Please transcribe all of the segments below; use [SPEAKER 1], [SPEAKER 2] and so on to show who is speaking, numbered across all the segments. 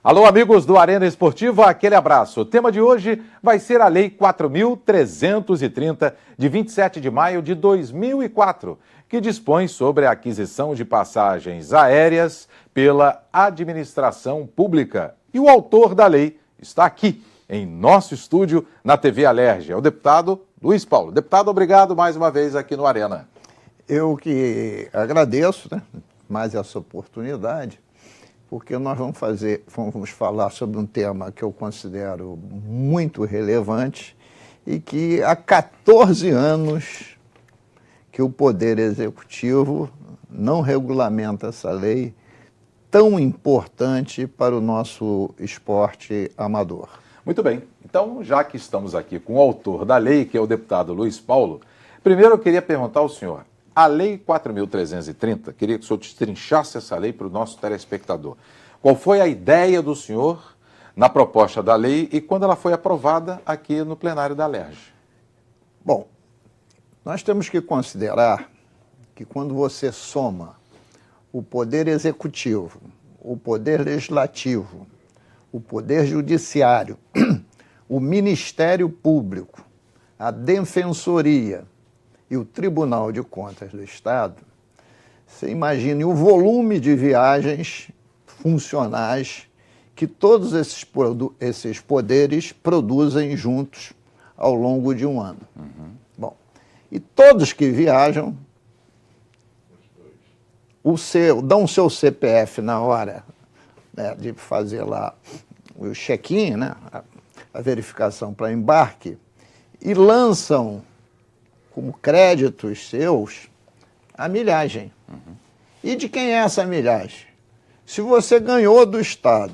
[SPEAKER 1] Alô, amigos do Arena Esportiva, aquele abraço. O tema de hoje vai ser a Lei 4.330, de 27 de maio de 2004, que dispõe sobre a aquisição de passagens aéreas pela administração pública. E o autor da lei está aqui, em nosso estúdio, na TV Alerj, é o deputado Luiz Paulo. Deputado, obrigado mais uma vez aqui no Arena.
[SPEAKER 2] Eu que agradeço, mais essa oportunidade, porque nós vamos falar sobre um tema que eu considero muito relevante e que há 14 anos que o Poder Executivo não regulamenta essa lei tão importante para o nosso esporte amador.
[SPEAKER 1] Muito bem, então já que estamos aqui com o autor da lei, que é o deputado Luiz Paulo, primeiro eu queria perguntar ao senhor, a Lei 4.330, queria que o senhor destrinchasse essa lei para o nosso telespectador. Qual foi a ideia do senhor na proposta da lei e quando ela foi aprovada aqui no plenário da Alerj?
[SPEAKER 2] Bom, nós temos que considerar que quando você soma o Poder Executivo, o Poder Legislativo, o Poder Judiciário, o Ministério Público, a Defensoria e o Tribunal de Contas do Estado, você imagine o volume de viagens funcionais que todos esses poderes produzem juntos ao longo de um ano. Bom, e todos que viajam dão o seu CPF na hora, né, de fazer lá o check-in, né, a verificação para embarque, e lançam como créditos seus a milhagem. E de quem é essa milhagem? Se você ganhou do Estado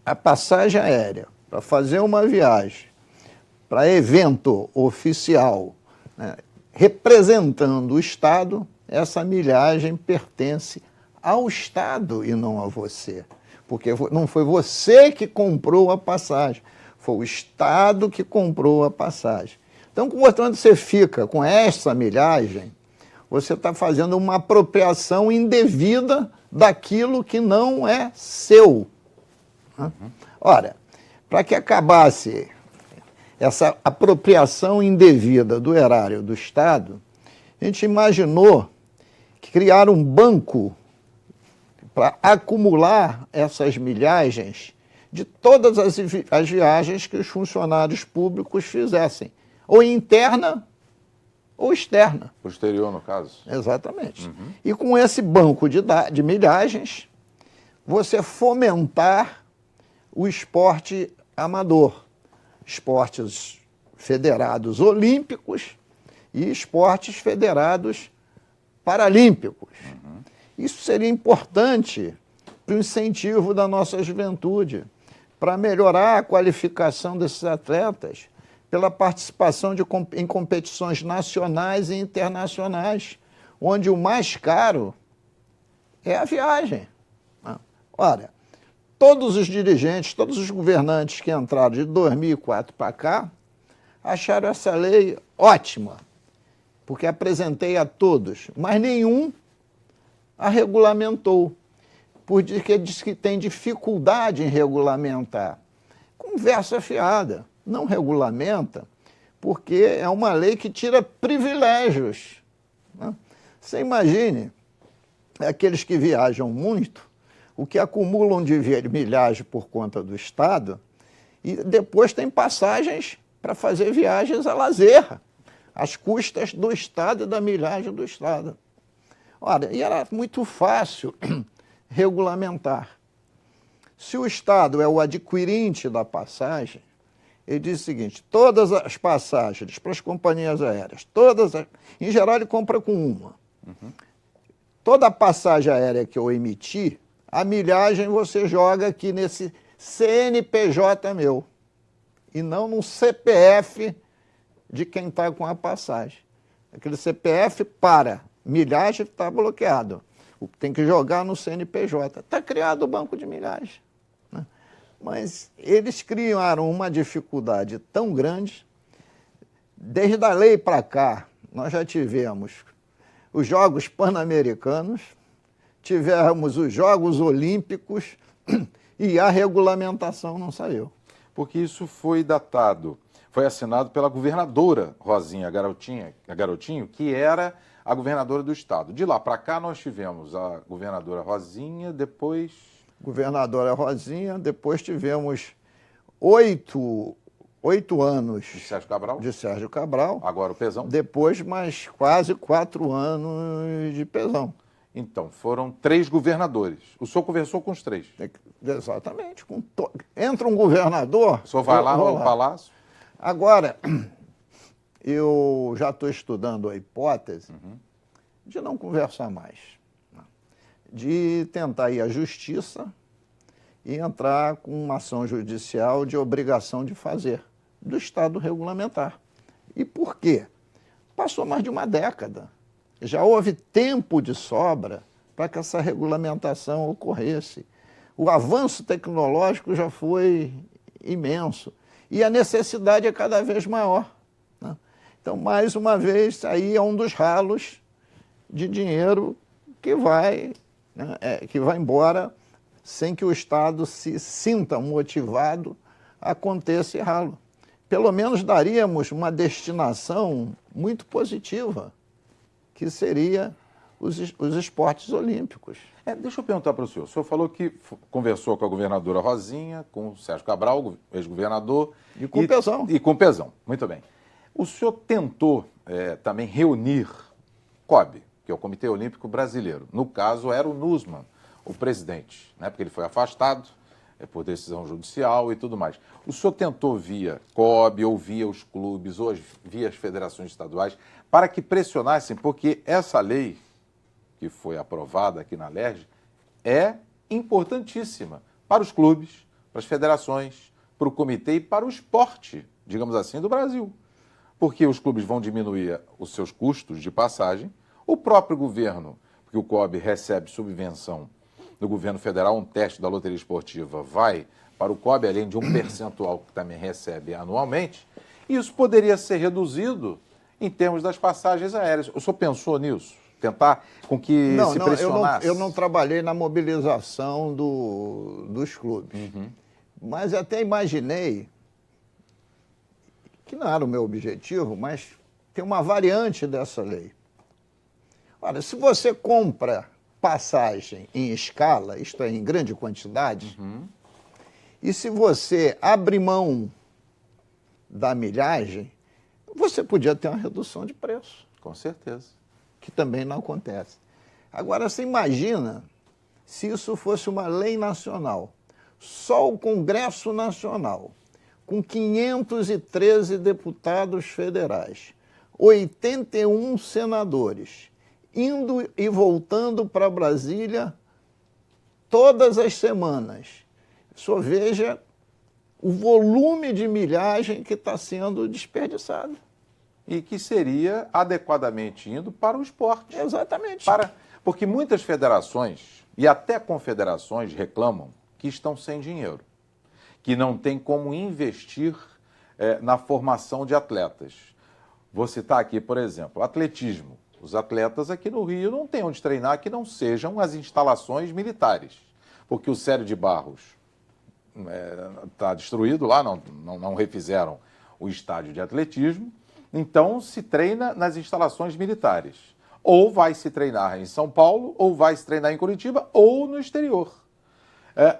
[SPEAKER 2] a passagem aérea para fazer uma viagem para evento oficial, né, representando o Estado, essa milhagem pertence ao Estado e não a você. Porque não foi você que comprou a passagem, foi o Estado que comprou a passagem. Então, quando você fica com essa milhagem, você está fazendo uma apropriação indevida daquilo que não é seu. Ora, para que acabasse essa apropriação indevida do erário do Estado, a gente imaginou que criar um banco para acumular essas milhagens de todas as viagens que os funcionários públicos fizessem, ou interna ou externa.
[SPEAKER 1] Posterior, no caso?
[SPEAKER 2] Exatamente. E com esse banco de milhagens, você fomentar o esporte amador, esportes federados olímpicos e esportes federados paralímpicos. Isso seria importante para o incentivo da nossa juventude, para melhorar a qualificação desses atletas, pela participação em competições nacionais e internacionais, onde o mais caro é a viagem. Ora, todos os dirigentes, todos os governantes que entraram de 2004 para cá, acharam essa lei ótima, porque apresentei a todos, mas nenhum a regulamentou, porque diz que tem dificuldade em regulamentar. Conversa fiada. Não regulamenta, porque é uma lei que tira privilégios. Você imagine aqueles que viajam muito, o que acumulam de milhagem por conta do Estado, e depois tem passagens para fazer viagens a lazer, às custas do Estado e da milhagem do Estado. Ora, e era muito fácil regulamentar. Se o Estado é o adquirente da passagem, ele diz o seguinte: todas as passagens para as companhias aéreas, em geral ele compra com uma. Toda a passagem aérea que eu emitir, a milhagem você joga aqui nesse CNPJ meu, e não no CPF de quem está com a passagem. Aquele CPF milhagem está bloqueado. Tem que jogar no CNPJ. Está criado o banco de milhagem. Mas eles criaram uma dificuldade tão grande. Desde a lei para cá, nós já tivemos os Jogos Pan-Americanos, tivemos os Jogos Olímpicos, E a regulamentação não saiu.
[SPEAKER 1] Porque isso foi datado, foi assinado pela governadora Rosinha Garotinho, que era a governadora do estado. De lá para cá nós tivemos a governadora Rosinha, depois...
[SPEAKER 2] Governadora Rosinha, depois tivemos 8 anos
[SPEAKER 1] De Sérgio Cabral.
[SPEAKER 2] de Sérgio Cabral.
[SPEAKER 1] Agora o Pezão.
[SPEAKER 2] Depois mais quase 4 anos de Pezão.
[SPEAKER 1] Então, foram 3 governadores. O senhor conversou com os 3.
[SPEAKER 2] Exatamente. Entra um governador...
[SPEAKER 1] O senhor vai lá no palácio?
[SPEAKER 2] Agora, eu já estou estudando a hipótese de não conversar mais. De tentar ir à justiça e entrar com uma ação judicial de obrigação de fazer, do Estado regulamentar. E por quê? Passou mais de uma década. Já houve tempo de sobra para que essa regulamentação ocorresse. O avanço tecnológico já foi imenso e a necessidade é cada vez maior, né? Então, mais uma vez, aí é um dos ralos de dinheiro que vai, né, que vai embora sem que o Estado se sinta motivado a conter esse ralo. Pelo menos daríamos uma destinação muito positiva, que seria os esportes olímpicos.
[SPEAKER 1] Deixa eu perguntar para o senhor. O senhor falou que conversou com a governadora Rosinha, com o Sérgio Cabral, ex-governador.
[SPEAKER 2] E com o Pezão.
[SPEAKER 1] E com o Pezão, muito bem. O senhor tentou também reunir COB, que é o Comitê Olímpico Brasileiro. No caso, era o Nussmann, o presidente, né, porque ele foi afastado por decisão judicial e tudo mais. O senhor tentou via COB, ou via os clubes, ou via as federações estaduais, para que pressionassem, porque essa lei que foi aprovada aqui na LERJ é importantíssima para os clubes, para as federações, para o comitê e para o esporte, digamos assim, do Brasil. Porque os clubes vão diminuir os seus custos de passagem, o próprio governo, porque o COB recebe subvenção do governo federal, um teste da loteria esportiva vai para o COB, além de um percentual que também recebe anualmente, e isso poderia ser reduzido em termos das passagens aéreas. O senhor pensou nisso? Tentar com que se pressionasse?
[SPEAKER 2] Eu não trabalhei na mobilização dos clubes. Mas até imaginei, que não era o meu objetivo, mas tem uma variante dessa lei. Olha, se você compra passagem em escala, isto é, em grande quantidade, e se você abre mão da milhagem, você podia ter uma redução de preço.
[SPEAKER 1] Com certeza.
[SPEAKER 2] Que também não acontece. Agora, você imagina se isso fosse uma lei nacional. Só o Congresso Nacional, com 513 deputados federais, 81 senadores, indo e voltando para Brasília todas as semanas. Só veja o volume de milhagem que está sendo desperdiçado.
[SPEAKER 1] E que seria adequadamente indo para o esporte.
[SPEAKER 2] Exatamente.
[SPEAKER 1] Porque muitas federações e até confederações reclamam que estão sem dinheiro, que não tem como investir na formação de atletas. Vou citar aqui, por exemplo, atletismo. Os atletas aqui no Rio não têm onde treinar que não sejam as instalações militares, porque o Célio de Barros está destruído lá, não refizeram o estádio de atletismo, então se treina nas instalações militares. Ou vai se treinar em São Paulo, ou vai se treinar em Curitiba, ou no exterior.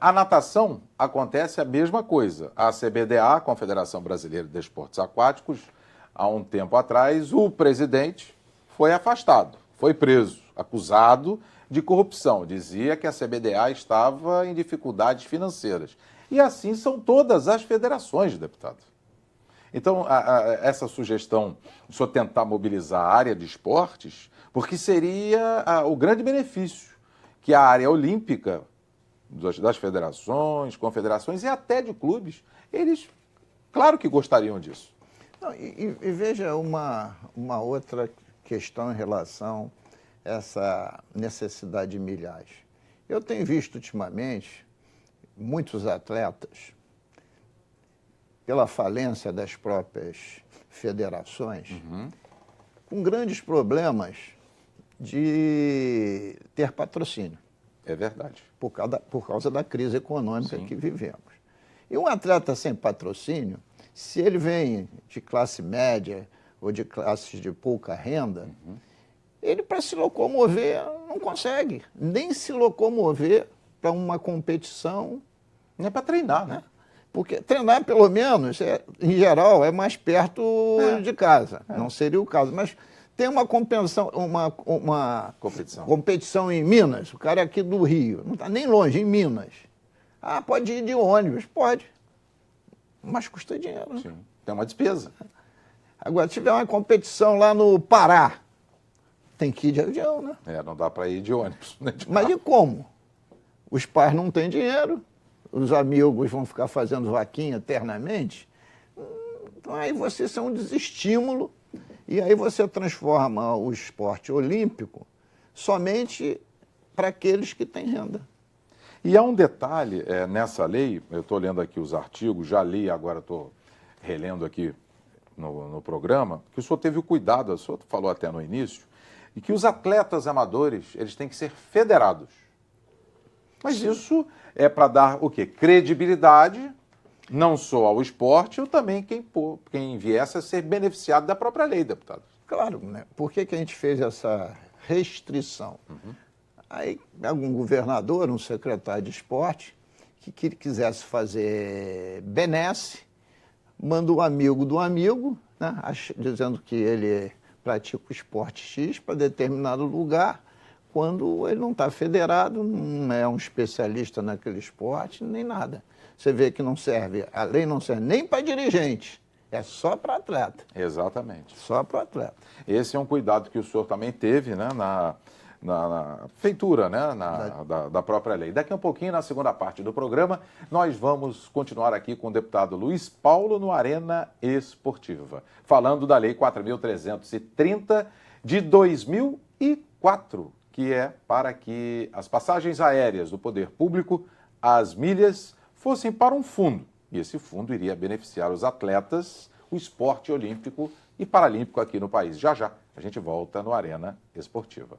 [SPEAKER 1] A natação acontece a mesma coisa. A CBDA, Confederação Brasileira de Desportos Aquáticos, há um tempo atrás, o presidente foi afastado, foi preso, acusado de corrupção. Dizia que a CBDA estava em dificuldades financeiras. E assim são todas as federações, deputado. Então, essa sugestão de só tentar mobilizar a área de esportes, porque seria o grande benefício que a área olímpica das federações, confederações e até de clubes, eles, claro que gostariam disso.
[SPEAKER 2] Não, e veja uma outra questão em relação a essa necessidade de milhagem. Eu tenho visto ultimamente muitos atletas, pela falência das próprias federações, com grandes problemas de ter patrocínio.
[SPEAKER 1] É verdade.
[SPEAKER 2] Por causa da crise econômica
[SPEAKER 1] Sim.
[SPEAKER 2] que vivemos. E um atleta sem patrocínio, se ele vem de classe média ou de classes de pouca renda, ele, para se locomover, não consegue. Nem se locomover para uma competição.
[SPEAKER 1] Não é para treinar, né?
[SPEAKER 2] Porque treinar, pelo menos, em geral, é mais perto de casa. Não seria o caso. Mas tem uma competição em Minas. O cara é aqui do Rio. Não está nem longe, em Minas. Ah, pode ir de ônibus? Pode. Mas custa dinheiro. Né?
[SPEAKER 1] Sim. Tem uma despesa.
[SPEAKER 2] Agora, se tiver uma competição lá no Pará, tem que ir de avião, né?
[SPEAKER 1] Não dá para ir de ônibus. Né?
[SPEAKER 2] Mas e como? Os pais não têm dinheiro, os amigos vão ficar fazendo vaquinha eternamente. Então aí você é um desestímulo e aí você transforma o esporte olímpico somente para aqueles que têm renda.
[SPEAKER 1] E há um detalhe nessa lei, eu estou lendo aqui os artigos, já li, agora estou relendo aqui no programa, que o senhor teve o cuidado, o senhor falou até no início, e que os atletas amadores, eles têm que ser federados. Mas
[SPEAKER 2] Sim.
[SPEAKER 1] isso é para dar o quê? Credibilidade, não só ao esporte, ou também quem viesse a ser beneficiado da própria lei, deputado.
[SPEAKER 2] Claro, né? Por que a gente fez essa restrição? Aí, algum governador, um secretário de esporte, que quisesse fazer benesse, manda um amigo do amigo, né? Dizendo que ele pratica o esporte X para determinado lugar, quando ele não está federado, não é um especialista naquele esporte, nem nada. Você vê que não serve, a lei não serve nem para dirigente, é só para atleta.
[SPEAKER 1] Exatamente.
[SPEAKER 2] Só para atleta.
[SPEAKER 1] Esse é um cuidado que o senhor também teve, né, na feitura, né, da própria lei. Daqui a um pouquinho, na segunda parte do programa, nós vamos continuar aqui com o deputado Luiz Paulo no Arena Esportiva, falando da Lei 4.330 de 2004, que é para que as passagens aéreas do poder público, as milhas, fossem para um fundo. E esse fundo iria beneficiar os atletas, o esporte olímpico e paralímpico aqui no país. Já já a gente volta no Arena Esportiva.